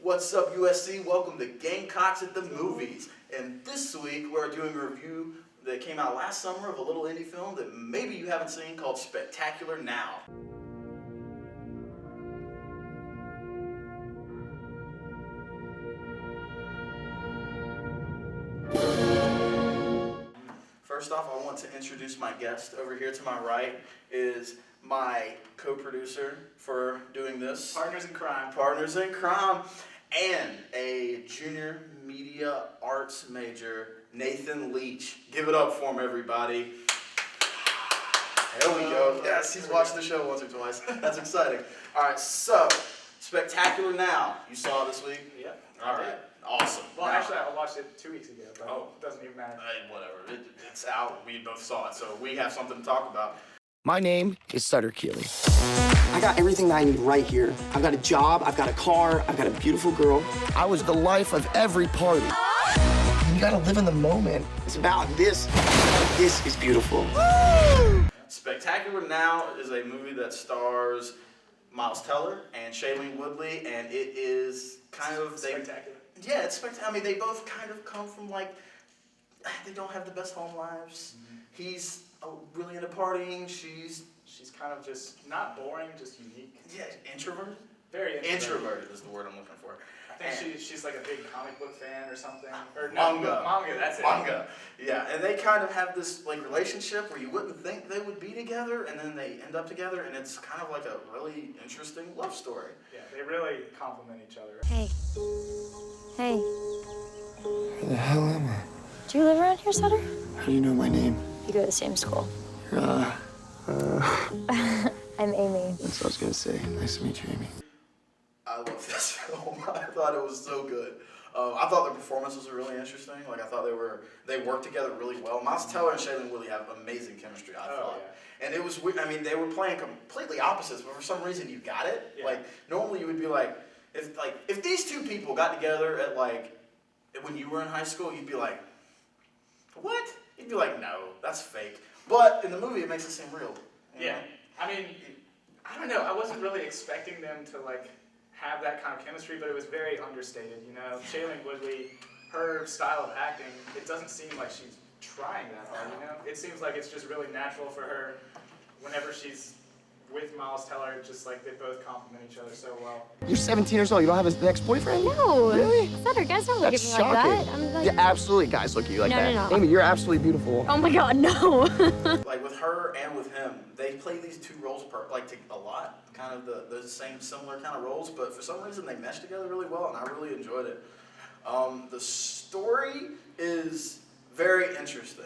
What's up, USC? Welcome to Gamecocks at the Movies. And this week we're doing a review that came out last summer of a little indie film that maybe you haven't seen called Spectacular Now. First off, I want to introduce my guest. Over here to my right is my co-producer for doing this. Partners in crime. Partners in crime. And a junior media arts major, Nathan Leach. Give it up for him, everybody. There we go. Yes, he's watched the show once or twice. That's exciting. All right, so Spectacular Now. You saw it this week? Yep. All right. Awesome. Well, now, actually, I watched it 2 weeks ago, but it doesn't even matter. Whatever. It's out. We both saw it, so we have something to talk about. My name is Sutter Keeley. I got everything that I need right here. I've got a job, I've got a car, I've got a beautiful girl. I was the life of every party. You gotta live in the moment. It's about this. This is beautiful. Spectacular Now is a movie that stars Miles Teller and Shailene Woodley, and it is kind of... Spectacular. Yeah, it's spectacular. I mean, they both kind of come from, like, they don't have the best home lives. Mm-hmm. He's really into partying. She's kind of just not boring, just unique. Yeah, introverted. Very introverted is the word I'm looking for. I think she's like a big comic book fan or something. Or manga. Manga, that's it. Manga. Yeah, and they kind of have this like relationship where you wouldn't think they would be together, and then they end up together, and it's kind of like a really interesting love story. Yeah, they really complement each other. Hey. Hey. Where the hell am I? Do you live around here, Sutter? How do you know my name? You go to the same school. You're, I'm Amy. That's what I was gonna say. Nice to meet you, Amy. I love this film. I thought it was so good. I thought the performances were really interesting. Like I thought they worked together really well. Miles Teller and Shailene Woodley have amazing chemistry. I thought, yeah. And it was weird. I mean, they were playing completely opposites, but for some reason you got it. Yeah. Like normally you would be like, if these two people got together at like when you were in high school, you'd be like, what? You'd be like, no, that's fake. But in the movie, it makes it seem real. Yeah. I mean, I don't know. I wasn't really expecting them to like have that kind of chemistry, but it was very understated. You know, Shailene Woodley, her style of acting, it doesn't seem like she's trying that hard. You know, it seems like it's just really natural for her. Whenever she's with Miles Teller, just like they both complement each other so well. You're 17 years old. You don't have an ex-boyfriend? No. Really? Sutter, guys don't look That's at me shocking. like that. I'm like... Yeah, absolutely. Guys look at you like that. No. Amy, you're absolutely beautiful. Oh my God, no. Like with her and with him, they play these two roles a lot, kind of the same similar kind of roles, but for some reason they mesh together really well, and I really enjoyed it. The story is very interesting.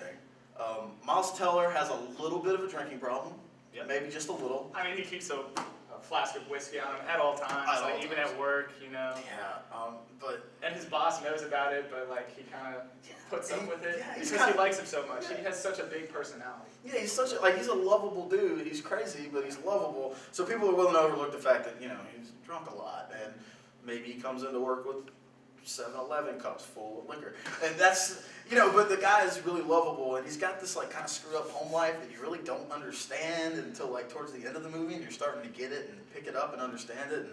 Miles Teller has a little bit of a drinking problem, maybe just a little. I mean, he keeps a flask of whiskey on him at all times, even at work, you know. Yeah, and his boss knows about it, but like he kind of puts up with it because he likes him so much. Yeah. He has such a big personality. Yeah, he's he's a lovable dude. He's crazy, but he's lovable. So people are willing to overlook the fact that he's drunk a lot, and maybe he comes into work with 7-Eleven cups full of liquor, and that's but the guy is really lovable, and he's got this like kind of screwed up home life that you really don't understand until like towards the end of the movie, and you're starting to get it and pick it up and understand it,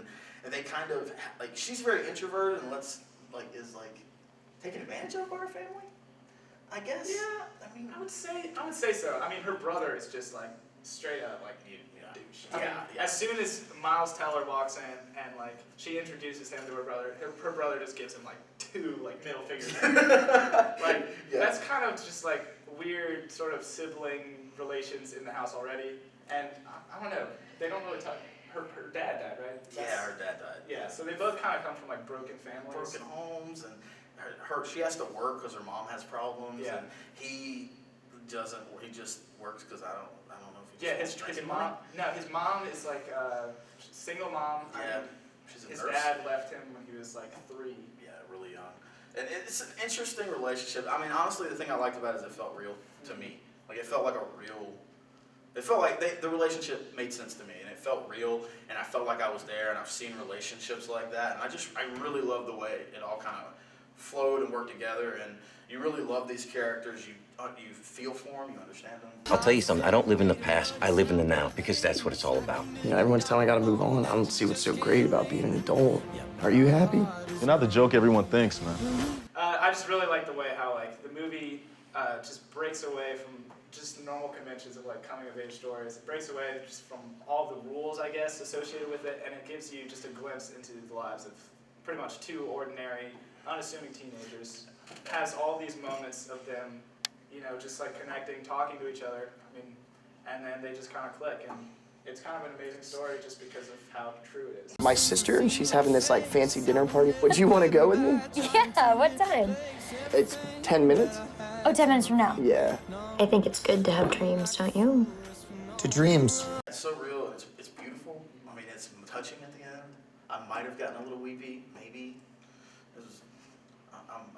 and they kind of like she's very introverted and is taking advantage of our family, I guess. Yeah, I mean, I would say so. I mean, her brother is just like straight up like douche. I mean, as soon as Miles Teller walks in and like she introduces him to her brother just gives him like two like middle fingers. That's kind of just like weird sort of sibling relations in the house already. And I don't know, they don't really talk. Her dad died, right? Her dad died. Yeah, so they both kind of come from like broken families. Broken homes, and she has to work because her mom has problems, and he doesn't. He just works because I don't know if he just his mom. No, his mom is like a single mom. Yeah, she's a his nurse. Dad left him when he was like 3. Yeah, really young, and it's an interesting relationship. I mean, honestly, the thing I liked about it is it felt real to me. Like it felt like a real. It felt like the relationship made sense to me, and it felt real, and I felt like I was there, and I've seen relationships like that, and I really love the way it all kind of flowed and worked together, and you really love these characters. You feel for them, you understand them. I'll tell you something, I don't live in the past, I live in the now, because that's what it's all about. You know, everyone's telling me I gotta move on. I don't see what's so great about being an adult. Are you happy? You're not the joke everyone thinks, man. I just really like the way how like the movie just breaks away from just normal conventions of like coming of age stories. It breaks away just from all the rules, I guess, associated with it, and it gives you just a glimpse into the lives of pretty much two ordinary, unassuming teenagers. It has all these moments of them, you know, just like connecting, talking to each other. I mean, and then they just kind of click, and it's kind of an amazing story just because of how true it is. My sister, she's having this like fancy dinner party. Would you want to go with me? Yeah, what time? It's 10 minutes. Oh, 10 minutes from now. Yeah. I think it's good to have dreams, don't you? To dreams. It's so real. It's beautiful. I mean, it's touching at the end. I might have gotten a little weepy, maybe.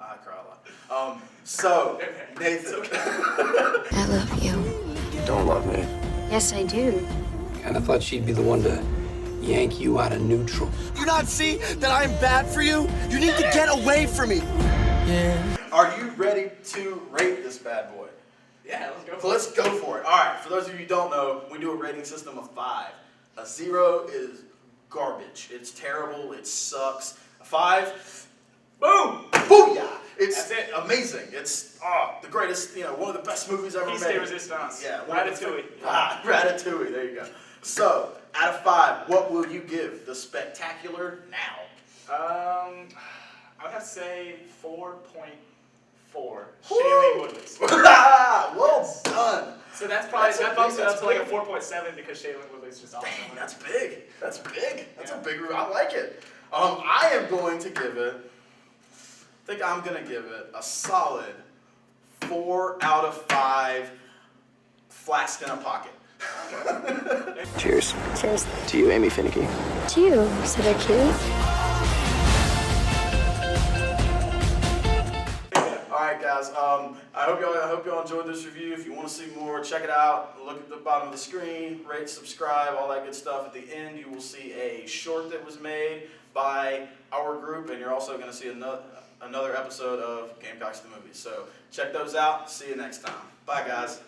I cry a lot. So, Nathan. I love you. You don't love me. Yes, I do. Kinda thought she'd be the one to yank you out of neutral. You not see that I'm bad for you? You need to get away from me. Are you ready to rate this bad boy? Yeah, let's go So for it. let's go for it. All right, for those of you who don't know, we do a rating system of 5. A 0 is garbage. It's terrible. It sucks. A 5, boom, booyah! It's That's it. amazing. It's the greatest, one of the best movies ever Piece made. de resistance. Yeah, Ratatouille. Ratatouille. There you go. So, out of 5, what will you give the Spectacular Now? I would have to say 4.4. Shailene Woodley's. Well done. So that's probably That's a that bumps big- it up that's to like a big. 4.7 because Shailene Woodley's just awesome. Dang, that's big. That's big. That's Yeah. a big. I like it. I am going to give it. I think I'm gonna give it a solid 4 out of 5. Flask in a pocket. Cheers. Cheers. To you, Amy Finicky. To you, so they're cute. All right, guys. I hope y'all enjoyed this review. If you want to see more, check it out. Look at the bottom of the screen. Rate, subscribe, all that good stuff. At the end, you will see a short that was made by our group, and you're also going to see another episode of Gamecocks the movie. So check those out. See you next time. Bye, guys.